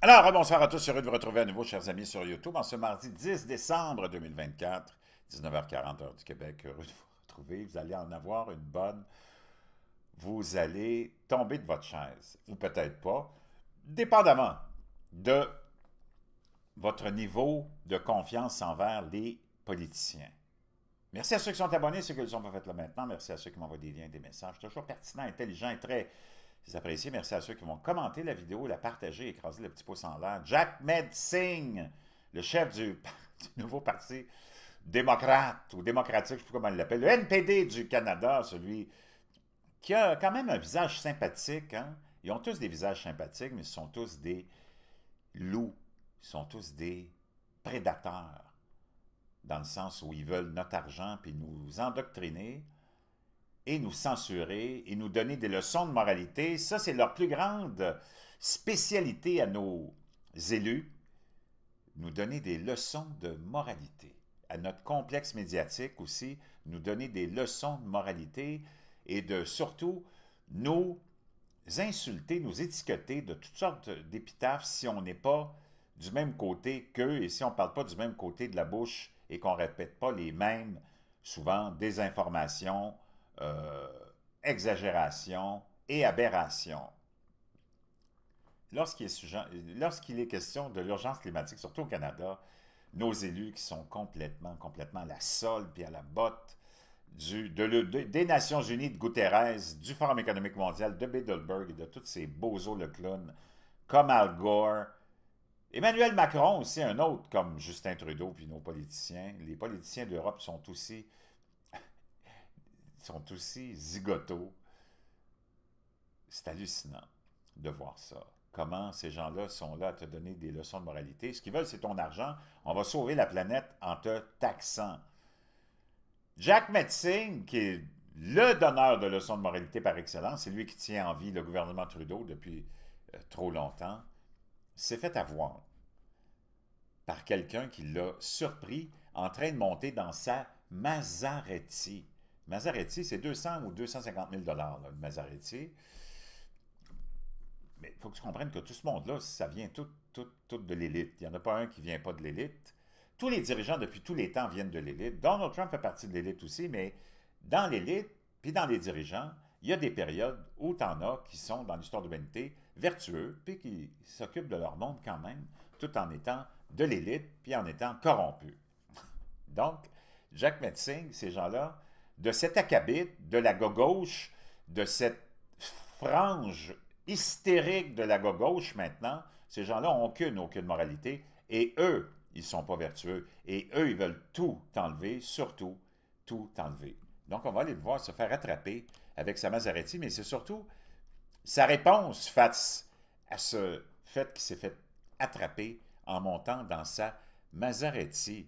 Alors, bonsoir à tous, heureux de vous retrouver à nouveau, chers amis, sur YouTube, en ce mardi 10 décembre 2024, 19h40, heure du Québec. Heureux de vous retrouver. Vous allez en avoir une bonne. Vous allez tomber de votre chaise, ou peut-être pas, dépendamment de votre niveau de confiance envers les politiciens. Merci à ceux qui sont abonnés, ceux qui le sont pas fait là maintenant. Merci à ceux qui m'envoient des liens, des messages. Toujours pertinents, intelligents et très appréciés. Merci à ceux qui vont commenter la vidéo, la partager, écraser le petit pouce en l'air. Jagmeet Singh, le chef du nouveau parti démocrate ou démocratique, je ne sais pas comment il l'appelle, le NPD du Canada, celui qui a quand même un visage sympathique. Hein? Ils ont tous des visages sympathiques, mais ils sont tous des loups. Ils sont tous des prédateurs, dans le sens où ils veulent notre argent, puis nous endoctriner, et nous censurer, et nous donner des leçons de moralité. Ça, c'est leur plus grande spécialité à nos élus, nous donner des leçons de moralité. À notre complexe médiatique aussi, nous donner des leçons de moralité et de surtout nous insulter, nous étiqueter de toutes sortes d'épitaphes si on n'est pas du même côté qu'eux et si on ne parle pas du même côté de la bouche et qu'on ne répète pas les mêmes, souvent, désinformations, exagérations et aberrations. Lorsqu'il est question de l'urgence climatique, surtout au Canada, nos élus qui sont complètement à la solde puis à la botte des Nations Unies, de Guterres, du Forum économique mondial, de Bilderberg et de tous ces bozos le clown, comme Al Gore, Emmanuel Macron aussi, un autre comme Justin Trudeau puis nos politiciens. Les politiciens d'Europe sont aussi zigotos. C'est hallucinant de voir ça. Comment ces gens-là sont là à te donner des leçons de moralité. Ce qu'ils veulent, c'est ton argent. On va sauver la planète en te taxant. Jagmeet Singh, qui est le donneur de leçons de moralité par excellence, c'est lui qui tient en vie le gouvernement Trudeau depuis trop longtemps, s'est fait avoir par quelqu'un qui l'a surpris en train de monter dans sa Maserati. Maserati, c'est 200 ou 250 000 $, là, le Maserati. Mais il faut que tu comprennes que tout ce monde-là, ça vient tout de l'élite. Il n'y en a pas un qui ne vient pas de l'élite. Tous les dirigeants, depuis tous les temps, viennent de l'élite. Donald Trump fait partie de l'élite aussi, mais dans l'élite, puis dans les dirigeants, il y a des périodes où tu en as qui sont, dans l'histoire de l'humanité, vertueux, puis qui s'occupent de leur monde quand même, tout en étant de l'élite, puis en étant corrompus. Donc, Jagmeet Singh, ces gens-là, de cet acabit, de la gauche, de cette frange hystérique de la gauche maintenant, ces gens-là n'ont aucune moralité, et eux, ils ne sont pas vertueux, et eux, ils veulent tout enlever, surtout tout enlever. Donc, on va aller le voir se faire attraper avec sa Maserati, mais c'est surtout sa réponse face à ce fait qu'il s'est fait attraper en montant dans sa Maserati.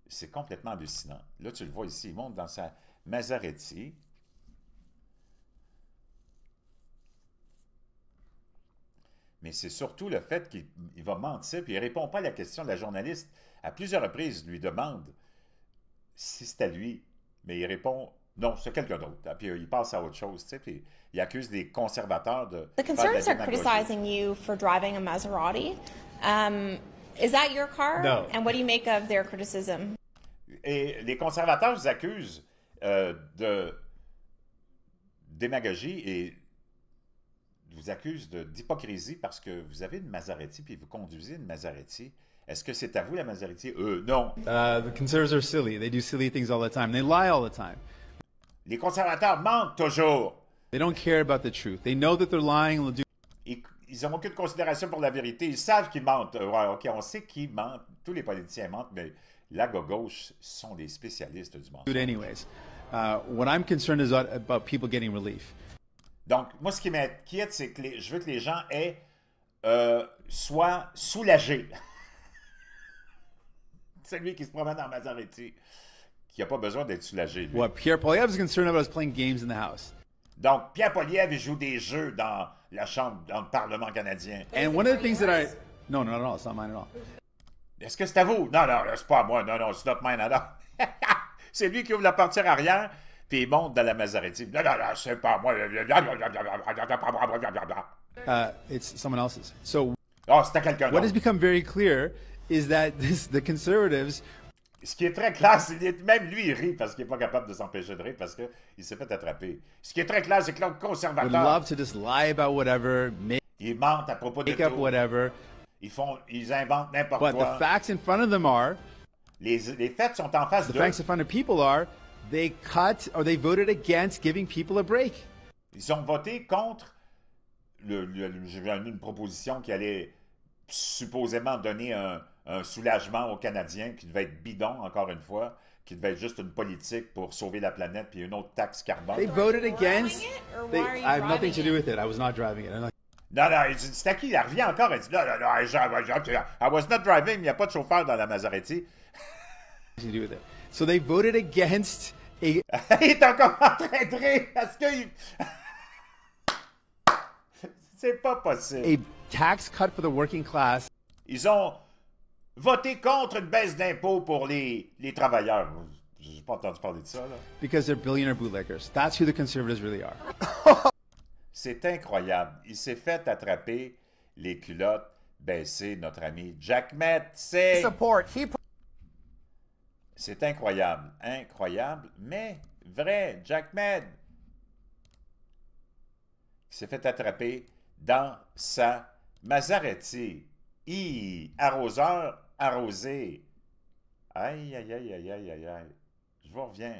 C'est complètement hallucinant. Là, tu le vois ici, il monte dans sa Maserati. Mais c'est surtout le fait qu'il va mentir, puis il ne répond pas à la question de la journaliste. À plusieurs reprises, il lui demande si c'est à lui, mais il répond non, c'est quelqu'un d'autre. Puis il passe à autre chose, tu sais, puis il accuse des conservateurs de The conservatives are criticizing you for driving a Maserati. Is that your car? No. And what do you make of their criticism? Et les conservateurs vous accusent de démagogie et vous accusent d'hypocrisie parce que vous avez une Maserati puis vous conduisez une Maserati. Est-ce que c'est à vous la Maserati? Non. The conservatives are silly. They do silly things all the time. They lie all the time. Les conservateurs mentent toujours. They don't care about the truth. They know that they're lying. Ils n'ont aucune considération pour la vérité. Ils savent qu'ils mentent. Ouais, OK, on sait qu'ils mentent. Tous les politiciens mentent, mais la gauche sont des spécialistes du mensonge. Anyways, what I'm concerned is about people getting relief. Donc, moi, ce qui m'inquiète, c'est que je veux que les gens soient soulagés. Celui qui se promène en Maserati, qui n'a pas besoin d'être soulagé, lui. What Pierre Poilievre is concerned about is playing games in the House. Donc, Pierre Poilievre, il joue des jeux dans la Chambre, dans le Parlement canadien. And one of the things that No, it's not mine at all. Est-ce que c'est à vous? Non, c'est pas à moi. Non, it's not mine at all. C'est lui qui ouvre la portière arrière, puis il monte dans la Maserati. Non, c'est pas à moi. It's someone else's. So Ah, c'était quelqu'un What has d'autre. become very clear is that the conservatives Ce qui est très clair, c'est même lui, il rit parce qu'il n'est pas capable de s'empêcher de rire parce qu'il s'est fait attraper. Ce qui est très clair, c'est que le would conservateur, love to just lie about whatever, ils mentent à propos de make up tout. whatever. Ils inventent n'importe But quoi. the facts in front of them are, Les faits sont en face the d'eux. facts in front of people are, they cut or they voted against giving people a break. Ils ont voté contre une proposition qui allait supposément donner un soulagement aux Canadiens, qui devait être bidon, encore une fois, qui devait être juste une politique pour sauver la planète, puis une autre taxe carbone. They voted against. it, or They, why are you I have nothing to driving do it? with it. I was not driving it. I'm not Non, non, il dit, c'est à qui? Il revient encore, il dit, non, non, non, I was not driving, il n'y a pas de chauffeur dans la Maserati. nothing to do with it. So they voted against a Il est encore en train de rire, parce que... C'est pas possible. a tax cut for the working class. Ils ont voté contre une baisse d'impôts pour les travailleurs. J'ai pas entendu parler de ça, là. Because they're billionaire bootleggers. That's who the conservatives really are. C'est incroyable. Il s'est fait attraper les culottes baissées, notre ami Jack Met. C'est incroyable. Incroyable, mais vrai. Jack Med qui s'est fait attraper dans sa Maserati. Arroseur arrosé. Aïe, aïe, aïe, aïe, aïe, aïe, aïe. Je vous reviens.